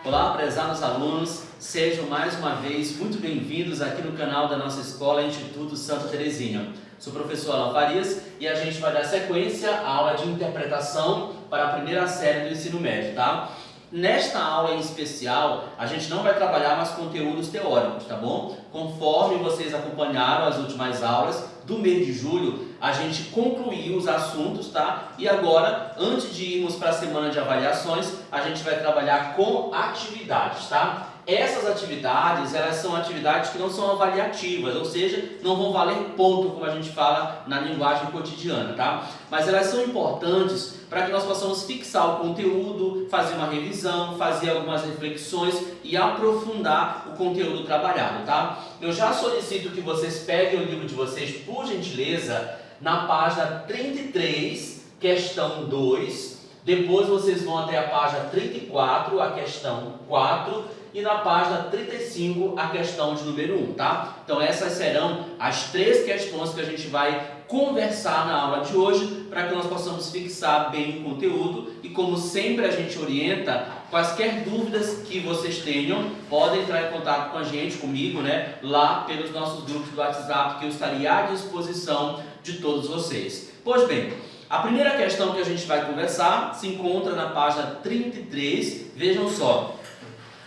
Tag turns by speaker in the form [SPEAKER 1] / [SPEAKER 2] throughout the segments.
[SPEAKER 1] Olá, prezados alunos, sejam mais uma vez muito bem-vindos aqui no canal da nossa escola Instituto Santa Terezinha. Sou o professor Alan Farias e a gente vai dar sequência à aula de interpretação para a primeira série do ensino médio, tá? Nesta aula em especial, a gente não vai trabalhar mais conteúdos teóricos, tá bom? Conforme vocês acompanharam as últimas aulas do mês de julho, a gente concluiu os assuntos, tá? E agora, antes de irmos para a semana de avaliações, a gente vai trabalhar com atividades, tá? Essas atividades, elas são atividades que não são avaliativas, ou seja, não vão valer ponto, como a gente fala na linguagem cotidiana, tá? Mas elas são importantes para que nós possamos fixar o conteúdo, fazer uma revisão, fazer algumas reflexões e aprofundar o conteúdo trabalhado, tá? Eu já solicito que vocês peguem o livro de vocês, por gentileza, na página 33, questão 2, depois vocês vão até a página 34, a questão 4, e na página 35, a questão de número 1, tá? Então essas serão as 3 questões que a gente vai conversar na aula de hoje, para que nós possamos fixar bem o conteúdo e, como sempre a gente orienta, quaisquer dúvidas que vocês tenham, podem entrar em contato com a gente, comigo, né? Lá pelos nossos grupos do WhatsApp, que eu estaria à disposição de todos vocês. Pois bem, a primeira questão que a gente vai conversar se encontra na página 33, vejam só.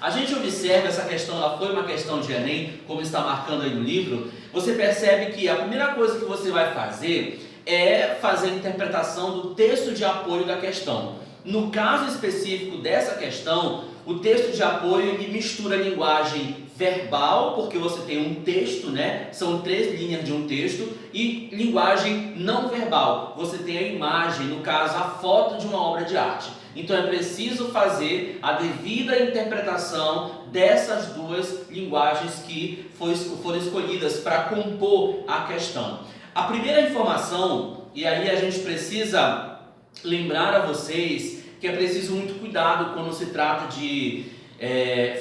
[SPEAKER 1] A gente observa essa questão, ela foi uma questão de Enem, como está marcando aí no livro. Você percebe que a primeira coisa que você vai fazer é fazer a interpretação do texto de apoio da questão. No caso específico dessa questão, o texto de apoio ele mistura a linguagem verbal, porque você tem um texto, né? São 3 linhas de um texto, e linguagem não verbal. Você tem a imagem, no caso, a foto de uma obra de arte. Então é preciso fazer a devida interpretação dessas 2 linguagens que foram escolhidas para compor a questão. A primeira informação, e aí a gente precisa lembrar a vocês que é preciso muito cuidado quando se trata de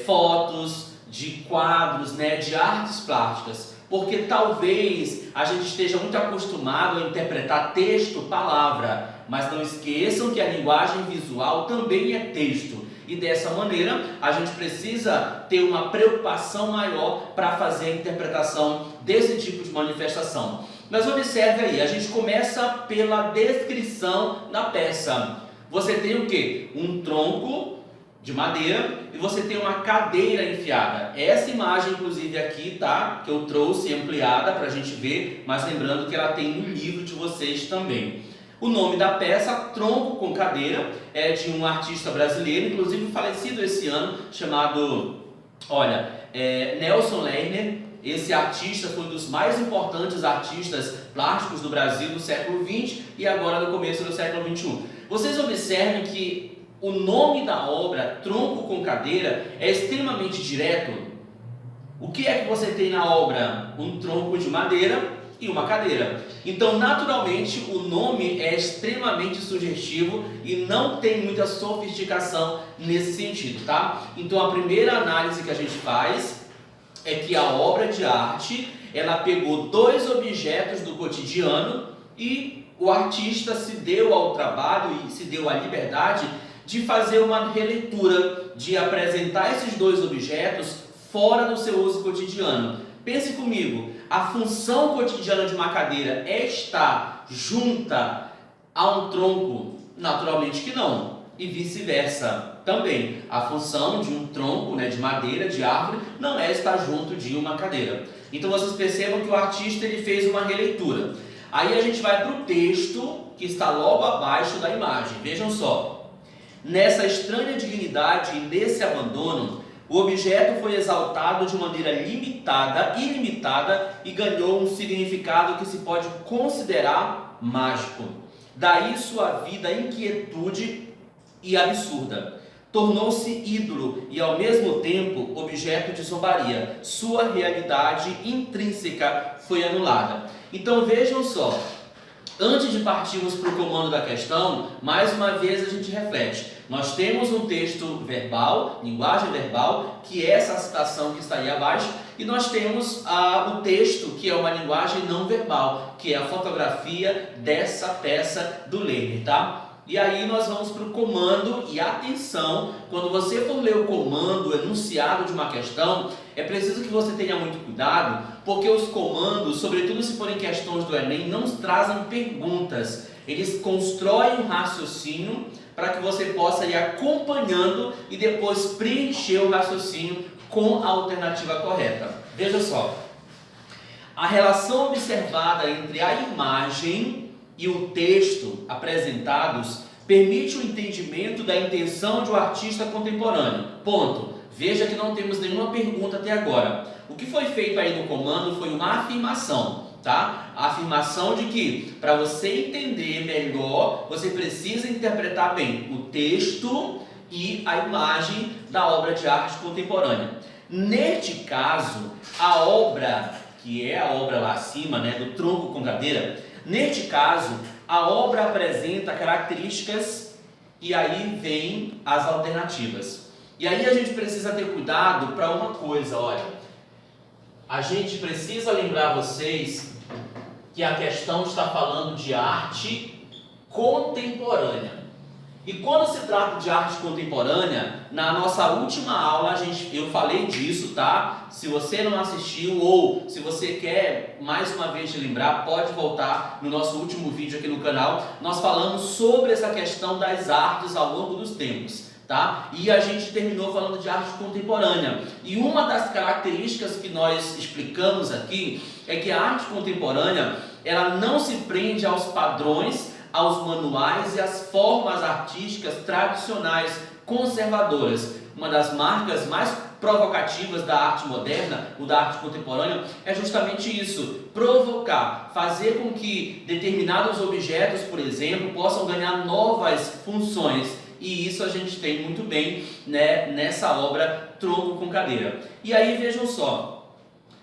[SPEAKER 1] fotos, de quadros, né, de artes plásticas, porque talvez a gente esteja muito acostumado a interpretar texto, palavra, mas não esqueçam que a linguagem visual também é texto. E dessa maneira, a gente precisa ter uma preocupação maior para fazer a interpretação desse tipo de manifestação. Mas observe aí, a gente começa pela descrição da peça. Você tem o quê? Um tronco de madeira e você tem uma cadeira enfiada. Essa imagem, inclusive, aqui, tá? Que eu trouxe ampliada para a gente ver, mas lembrando que ela tem no livro de vocês também. O nome da peça, Tronco com Cadeira, é de um artista brasileiro, inclusive falecido esse ano, chamado, Nelson Lerner. Esse artista foi um dos mais importantes artistas plásticos do Brasil do século XX e agora no começo do século XXI. Vocês observem que o nome da obra, Tronco com Cadeira, é extremamente direto. O que é que você tem na obra? Um tronco de madeira e uma cadeira. Então, naturalmente, o nome é extremamente sugestivo e não tem muita sofisticação nesse sentido, tá? Então, a primeira análise que a gente faz é que a obra de arte, ela pegou 2 objetos do cotidiano e o artista se deu ao trabalho e se deu à liberdade de fazer uma releitura, de apresentar esses 2 objetos fora do seu uso cotidiano. Pense comigo, a função cotidiana de uma cadeira é estar junta a um tronco? Naturalmente que não. E vice-versa também. A função de um tronco, né, de madeira, de árvore, não é estar junto de uma cadeira. Então vocês percebam que o artista ele fez uma releitura. Aí a gente vai para o texto que está logo abaixo da imagem. Vejam só. Nessa estranha dignidade e nesse abandono, o objeto foi exaltado de maneira ilimitada e ganhou um significado que se pode considerar mágico. Daí sua vida inquietude e absurda. Tornou-se ídolo e, ao mesmo tempo, objeto de zombaria. Sua realidade intrínseca foi anulada. Então vejam só, antes de partirmos para o comando da questão, mais uma vez a gente reflete. Nós temos um texto verbal, linguagem verbal, que é essa citação que está aí abaixo, e nós temos o texto, que é uma linguagem não verbal, que é a fotografia dessa peça do Lerner, tá? E aí nós vamos para o comando e atenção, quando você for ler o comando, o enunciado de uma questão, é preciso que você tenha muito cuidado, porque os comandos, sobretudo se forem questões do Enem, não trazem perguntas. Eles constroem um raciocínio para que você possa ir acompanhando e depois preencher o raciocínio com a alternativa correta. Veja só, a relação observada entre a imagem e o texto apresentados permite o entendimento da intenção de um artista contemporâneo. Ponto. Veja que não temos nenhuma pergunta até agora. O que foi feito aí no comando foi uma afirmação, tá? A afirmação de que, para você entender melhor, você precisa interpretar bem o texto e a imagem da obra de arte contemporânea. Neste caso, a obra, que é a obra lá acima, né, do tronco com cadeira, neste caso, a obra apresenta características e aí vem as alternativas. E aí a gente precisa ter cuidado para uma coisa, olha. A gente precisa lembrar vocês que a questão está falando de arte contemporânea. E quando se trata de arte contemporânea, na nossa última aula eu falei disso, tá? Se você não assistiu ou se você quer mais uma vez te lembrar, pode voltar no nosso último vídeo aqui no canal. Nós falamos sobre essa questão das artes ao longo dos tempos, tá? E a gente terminou falando de arte contemporânea. E uma das características que nós explicamos aqui é que a arte contemporânea, ela não se prende aos padrões, aos manuais e às formas artísticas tradicionais conservadoras. Uma das marcas mais provocativas da arte moderna, ou da arte contemporânea, é justamente isso: provocar, fazer com que determinados objetos, por exemplo, possam ganhar novas funções. E isso a gente tem muito bem, né, nessa obra Tronco com Cadeira. E aí vejam só,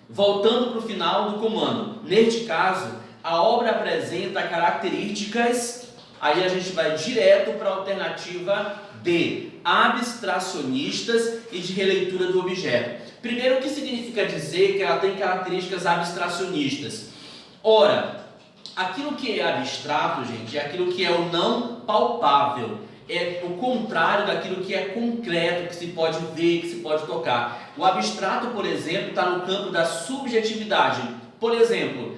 [SPEAKER 1] voltando para o final do comando, neste caso, a obra apresenta características, aí a gente vai direto para a alternativa D, abstracionistas e de releitura do objeto. Primeiro, o que significa dizer que ela tem características abstracionistas? Ora, aquilo que é abstrato, gente, é aquilo que é o não palpável, é o contrário daquilo que é concreto, que se pode ver, que se pode tocar. O abstrato, por exemplo, está no campo da subjetividade. Por exemplo,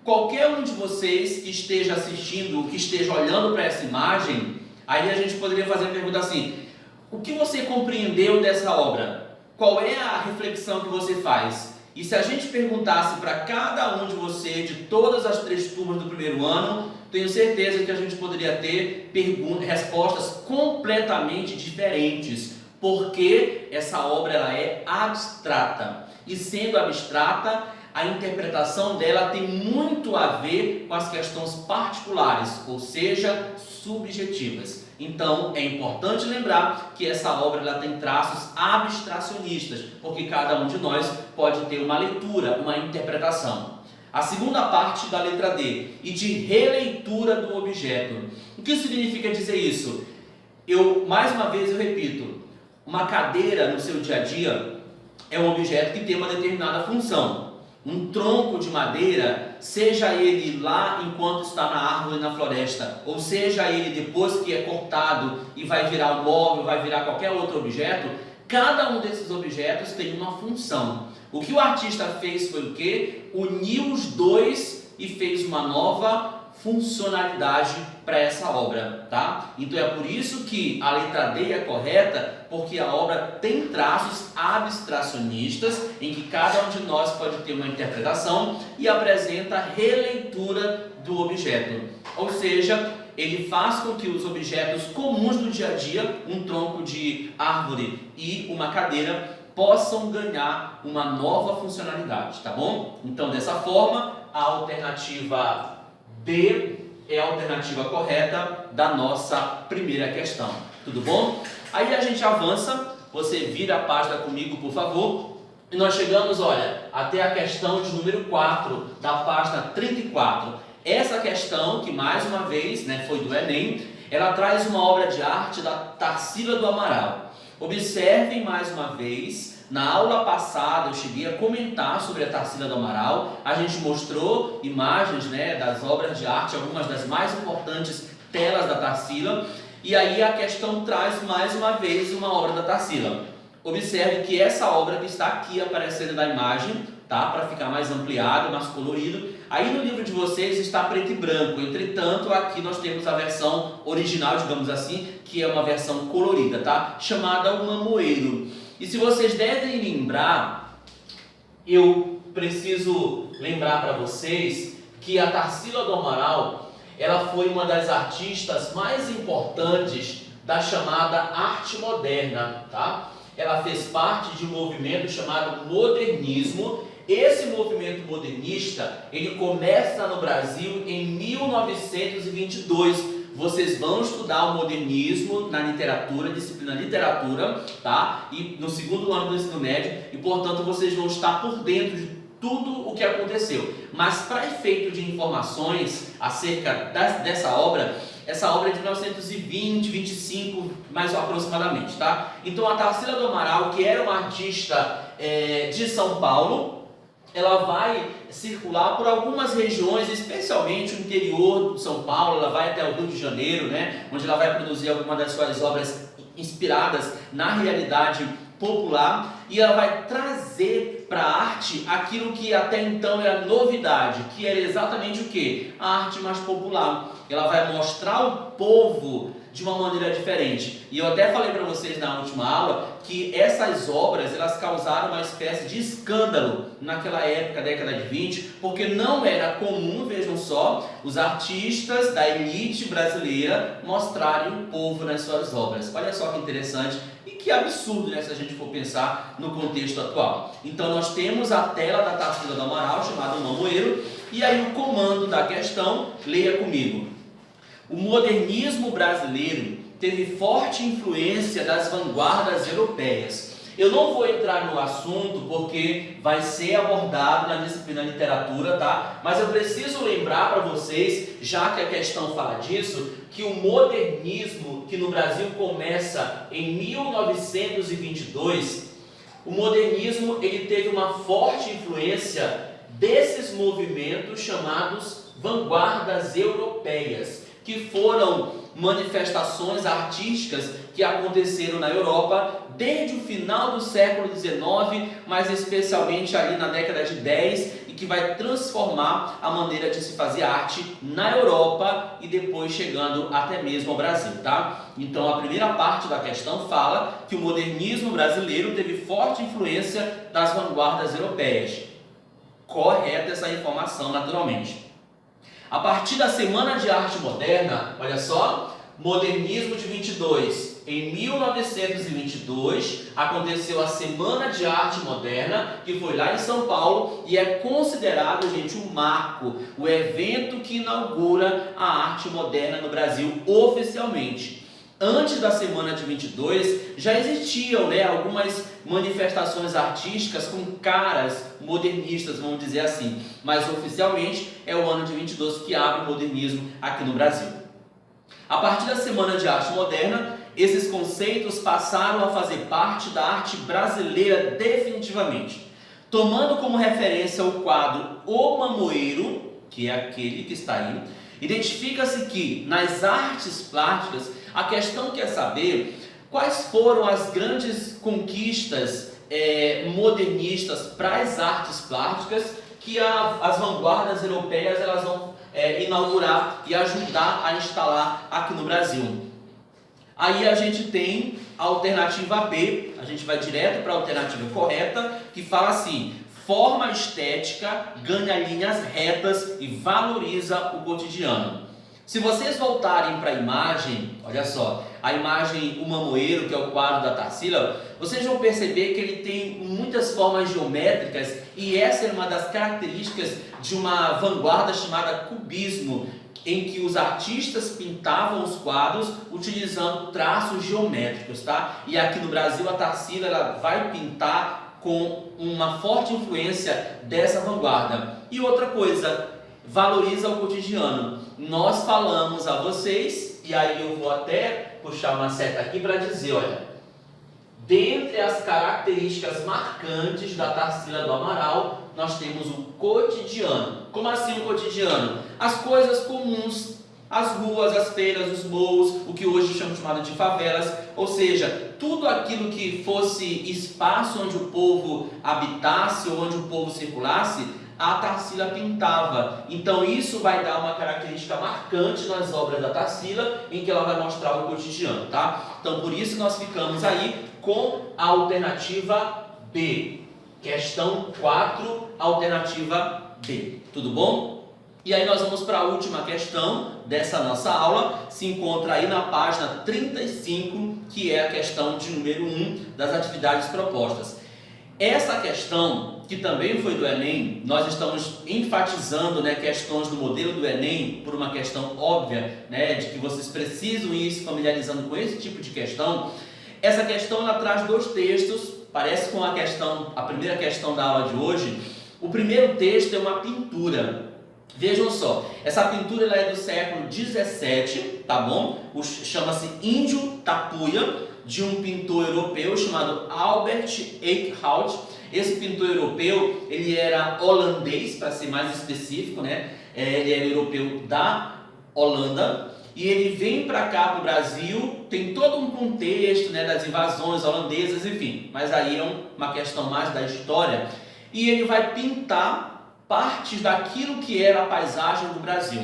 [SPEAKER 1] qualquer um de vocês que esteja assistindo, que esteja olhando para essa imagem, aí a gente poderia fazer a pergunta assim: o que você compreendeu dessa obra? Qual é a reflexão que você faz? E se a gente perguntasse para cada um de vocês, de todas as 3 turmas do primeiro ano, tenho certeza que a gente poderia ter respostas completamente diferentes, porque essa obra ela é abstrata. E sendo abstrata, a interpretação dela tem muito a ver com as questões particulares, ou seja, subjetivas. Então, é importante lembrar que essa obra ela tem traços abstracionistas, porque cada um de nós pode ter uma leitura, uma interpretação. A segunda parte da letra D, e de releitura do objeto. O que significa dizer isso? Mais uma vez eu repito, uma cadeira no seu dia a dia é um objeto que tem uma determinada função. Um tronco de madeira, seja ele lá enquanto está na árvore na floresta, ou seja ele depois que é cortado e vai virar um móvel, vai virar qualquer outro objeto, cada um desses objetos tem uma função. O que o artista fez foi o quê? Uniu os dois e fez uma nova funcionalidade para essa obra, tá? Então é por isso que a letra D é correta, porque a obra tem traços abstracionistas, em que cada um de nós pode ter uma interpretação e apresenta releitura do objeto. Ou seja, ele faz com que os objetos comuns do dia a dia, um tronco de árvore e uma cadeira, possam ganhar uma nova funcionalidade, tá bom? Então, dessa forma, a alternativa D é a alternativa correta da nossa primeira questão. Tudo bom? Aí a gente avança, você vira a página comigo, por favor, e nós chegamos, olha, até a questão de número 4, da página 34. Essa questão, que mais uma vez, né, foi do Enem, ela traz uma obra de arte da Tarsila do Amaral. Observem mais uma vez. Na aula passada eu cheguei a comentar sobre a Tarsila do Amaral. A gente mostrou imagens, né, das obras de arte, algumas das mais importantes telas da Tarsila, e aí a questão traz mais uma vez uma obra da Tarsila. Observe que essa obra que está aqui aparecendo na imagem, tá? Para ficar mais ampliado, mais colorido. Aí no livro de vocês está preto e branco, entretanto aqui nós temos a versão original, digamos assim, que é uma versão colorida, tá? Chamada O Mamoeiro. E se vocês devem lembrar, eu preciso lembrar para vocês que a Tarsila do Amaral, ela foi uma das artistas mais importantes da chamada arte moderna, tá? Ela fez parte de um movimento chamado modernismo. Esse movimento modernista, ele começa no Brasil em 1922. Vocês vão estudar o modernismo na literatura, disciplina literatura, tá? E no segundo ano do ensino médio, e portanto vocês vão estar por dentro de tudo o que aconteceu. Mas para efeito de informações acerca dessa obra, essa obra é de 1920, 25, mais aproximadamente, tá? Então a Tarsila do Amaral, que era uma artista de São Paulo, ela vai circular por algumas regiões, especialmente o interior de São Paulo. Ela vai até o Rio de Janeiro, né, onde ela vai produzir algumas das suas obras inspiradas na realidade popular, e ela vai trazer para a arte aquilo que até então era novidade, que era exatamente o que? A arte mais popular. Ela vai mostrar o povo de uma maneira diferente. E eu até falei para vocês na última aula que essas obras, elas causaram uma espécie de escândalo naquela época, década de 20, porque não era comum, vejam só, os artistas da elite brasileira mostrarem o povo nas suas obras. Olha só que interessante e que absurdo, né, se a gente for pensar no contexto atual. Então nós temos a tela da Tarsila do Amaral, chamada O Mamoeiro, e aí o comando da questão, leia comigo. O modernismo brasileiro teve forte influência das vanguardas europeias. Eu não vou entrar no assunto porque vai ser abordado na disciplina literatura, tá? Mas eu preciso lembrar para vocês, já que a questão fala disso, que o modernismo, que no Brasil começa em 1922, o modernismo ele teve uma forte influência desses movimentos chamados vanguardas europeias, que foram manifestações artísticas que aconteceram na Europa desde o final do século XIX, mas especialmente ali na década de 10, e que vai transformar a maneira de se fazer arte na Europa e depois chegando até mesmo ao Brasil, tá? Então a primeira parte da questão fala que o modernismo brasileiro teve forte influência das vanguardas europeias. Correta essa informação, naturalmente. A partir da Semana de Arte Moderna, olha só, modernismo de 22. Em 1922, aconteceu a Semana de Arte Moderna, que foi lá em São Paulo, e é considerado, gente, um marco, o evento que inaugura a arte moderna no Brasil oficialmente. Antes da Semana de 22, já existiam, né, algumas manifestações artísticas com caras modernistas, vamos dizer assim. Mas oficialmente é o ano de 22 que abre o modernismo aqui no Brasil. A partir da Semana de Arte Moderna, esses conceitos passaram a fazer parte da arte brasileira definitivamente. Tomando como referência o quadro O Mamoeiro, que é aquele que está aí, identifica-se que nas artes plásticas a questão quer saber quais foram as grandes conquistas modernistas para as artes plásticas que as vanguardas europeias elas vão inaugurar e ajudar a instalar aqui no Brasil. Aí a gente tem a alternativa B, a gente vai direto para a alternativa correta, que fala assim: forma estética, ganha linhas retas e valoriza o cotidiano. Se vocês voltarem para a imagem, olha só, a imagem O Mamoeiro, que é o quadro da Tarsila, vocês vão perceber que ele tem muitas formas geométricas, e essa é uma das características de uma vanguarda chamada cubismo, em que os artistas pintavam os quadros utilizando traços geométricos, tá? E aqui no Brasil a Tarsila ela vai pintar com uma forte influência dessa vanguarda. E outra coisa, valoriza o cotidiano. Nós falamos a vocês, e aí eu vou até puxar uma seta aqui para dizer, olha, dentre as características marcantes da Tarsila do Amaral, nós temos o cotidiano. Como assim o cotidiano? As coisas comuns, As ruas, as feiras, os morros, o que hoje chamado de favelas, ou seja, tudo aquilo que fosse espaço onde o povo habitasse ou onde o povo circulasse, a Tarsila pintava. Então isso vai dar uma característica marcante nas obras da Tarsila, em que ela vai mostrar o cotidiano, tá? Então por isso nós ficamos aí com a alternativa B. Questão 4, alternativa B. Tudo bom? E aí nós vamos para a última questão dessa nossa aula, se encontra aí na página 35, que é a questão de número 1 das atividades propostas. Essa questão, que também foi do Enem, nós estamos enfatizando, né, questões do modelo do Enem por uma questão óbvia, né, de que vocês precisam ir se familiarizando com esse tipo de questão. Essa questão ela traz 2 textos, parece com a primeira questão da aula de hoje. O primeiro texto é uma pintura. Vejam só, essa pintura ela é do século 17, tá bom? Chama-se Índio Tapuia, de um pintor europeu chamado Albert Eickhout. Esse pintor europeu, ele era holandês, para ser mais específico, né? Ele era europeu da Holanda. E ele vem para cá, para o Brasil, tem todo um contexto, né, das invasões holandesas, enfim. Mas aí é uma questão mais da história. E ele vai pintar partes daquilo que era a paisagem do Brasil.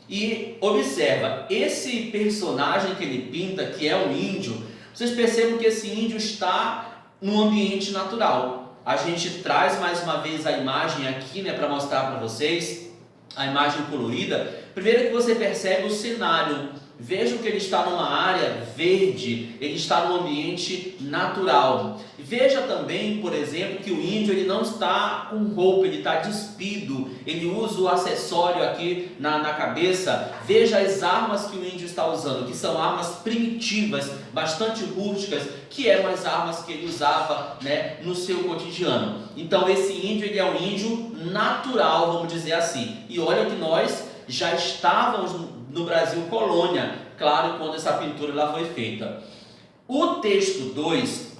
[SPEAKER 1] E observa, esse personagem que ele pinta, que é um índio, vocês percebem que esse índio está no ambiente natural. A gente traz mais uma vez a imagem aqui, né, para mostrar para vocês, a imagem colorida. Primeiro que você percebe o cenário. Vejam que ele está numa área verde, ele está num ambiente natural. Veja também, por exemplo, que o índio ele não está com roupa, ele está despido, ele usa o acessório aqui na cabeça. Veja as armas que o índio está usando, que são armas primitivas, bastante rústicas, que eram as armas que ele usava, né, no seu cotidiano. Então esse índio ele é um índio natural, vamos dizer assim. E olha que nós já estávamos no Brasil colônia, claro, quando essa pintura lá foi feita. O texto 2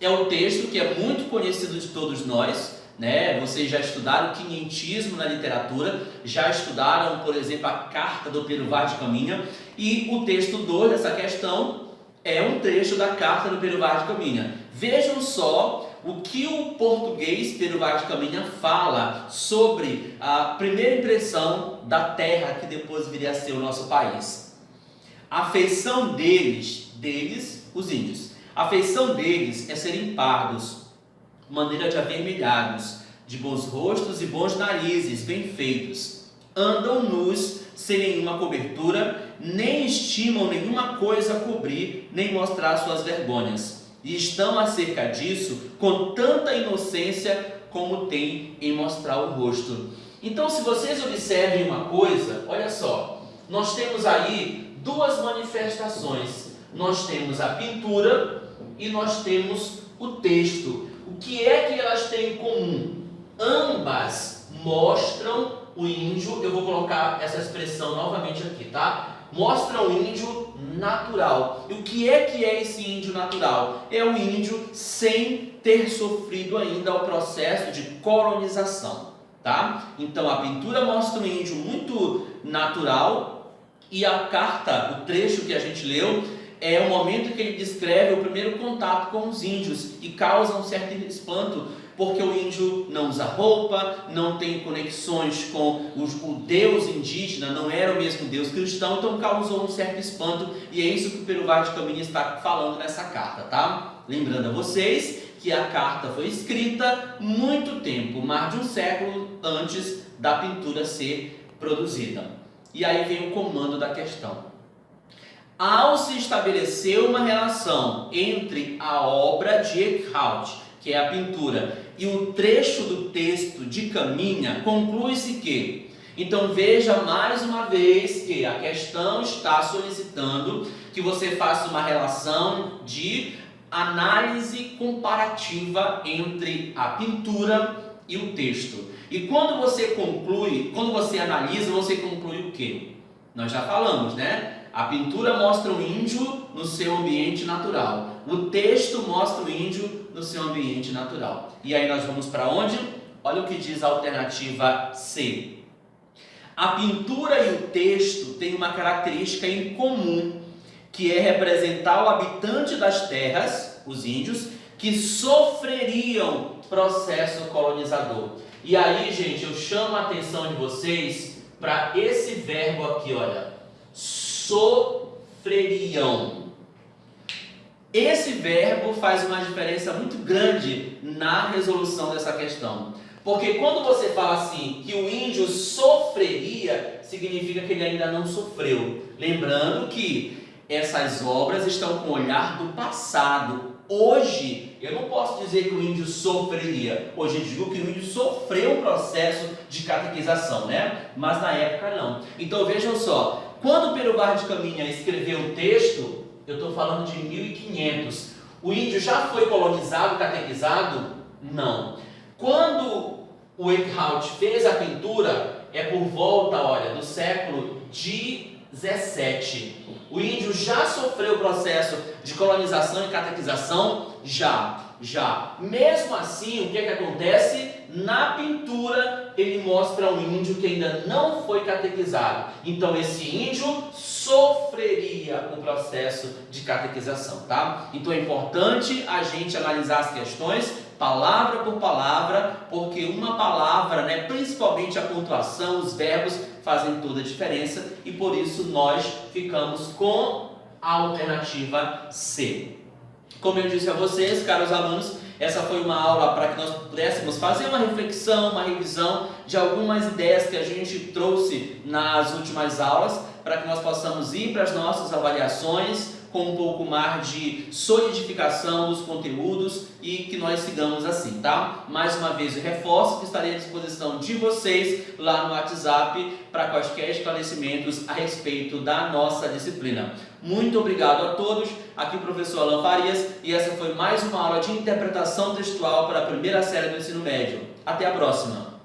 [SPEAKER 1] é um texto que é muito conhecido de todos nós, né? Vocês já estudaram o quinhentismo na literatura, já estudaram, por exemplo, a carta do Pero Vaz de Caminha, e o texto 2 dessa questão é um trecho da carta do Pero Vaz de Caminha. Vejam só o que o português Pero Vaz de Caminha fala sobre a primeira impressão da terra que depois viria a ser o nosso país. A feição deles, os índios, a feição deles é serem pardos, maneira de avermelhados, de bons rostos e bons narizes, bem feitos. Andam nus, sem nenhuma cobertura, nem estimam nenhuma coisa a cobrir, nem mostrar suas vergonhas. E estão acerca disso com tanta inocência como tem em mostrar o rosto. Então, se vocês observem uma coisa, olha só, nós temos aí 2 manifestações. Nós temos a pintura e nós temos o texto. O que é que elas têm em comum? Ambas mostram o índio, eu vou colocar essa expressão novamente aqui, tá? Mostra o índio natural. E o que é esse índio natural? É o índio sem ter sofrido ainda o processo de colonização, tá? Então a pintura mostra um índio muito natural e a carta, o trecho que a gente leu, é o momento que ele descreve o primeiro contato com os índios e causa um certo espanto, porque o índio não usa roupa, não tem conexões com o Deus indígena, não era o mesmo Deus cristão, então causou um certo espanto, e é isso que o Pero Vaz de Caminha está falando nessa carta, tá? Lembrando a vocês que a carta foi escrita muito tempo, mais de um século antes da pintura ser produzida. E aí vem o comando da questão. Ao se estabelecer uma relação entre a obra de Eickhout, que é a pintura, e o trecho do texto de Caminha, conclui-se que, então veja mais uma vez que a questão está solicitando que você faça uma relação de análise comparativa entre a pintura e o texto. E quando você conclui, quando você analisa, você conclui o quê? Nós já falamos, né? A pintura mostra o índio no seu ambiente natural. O texto mostra o índio no seu ambiente natural. E aí nós vamos para onde? Olha o que diz a alternativa C. A pintura e o texto têm uma característica em comum, que é representar o habitante das terras, os índios, que sofreriam processo colonizador. E aí, gente, eu chamo a atenção de vocês para esse verbo aqui, olha, sofreriam. Esse verbo faz uma diferença muito grande na resolução dessa questão. Porque quando você fala assim, que o índio sofreria, significa que ele ainda não sofreu. Lembrando que essas obras estão com o olhar do passado. Hoje, eu não posso dizer que o índio sofreria. Hoje eu digo que o índio sofreu um processo de catequização, né? Mas na época não. Então vejam só, quando Pero Vaz de Caminha escreveu o texto, eu estou falando de 1500. O índio já foi colonizado, catequizado? Não. Quando o Eckhout fez a pintura, é por volta, olha, do século XVII. O índio já sofreu o processo de colonização e catequização? Já. Mesmo assim, o que acontece? Na pintura, ele mostra um índio que ainda não foi catequizado. Então, esse índio sofreria o processo de catequização, tá? Então, é importante a gente analisar as questões palavra por palavra, porque uma palavra, né, principalmente a pontuação, os verbos, fazem toda a diferença e por isso nós ficamos com a alternativa C. Como eu disse a vocês, caros alunos, essa foi uma aula para que nós pudéssemos fazer uma reflexão, uma revisão de algumas ideias que a gente trouxe nas últimas aulas, para que nós possamos ir para as nossas avaliações com um pouco mais de solidificação dos conteúdos e que nós sigamos assim, tá? Mais uma vez eu reforço que estarei à disposição de vocês lá no WhatsApp para quaisquer esclarecimentos a respeito da nossa disciplina. Muito obrigado a todos, aqui o professor Alan Farias e essa foi mais uma aula de interpretação textual para a primeira série do ensino médio. Até a próxima!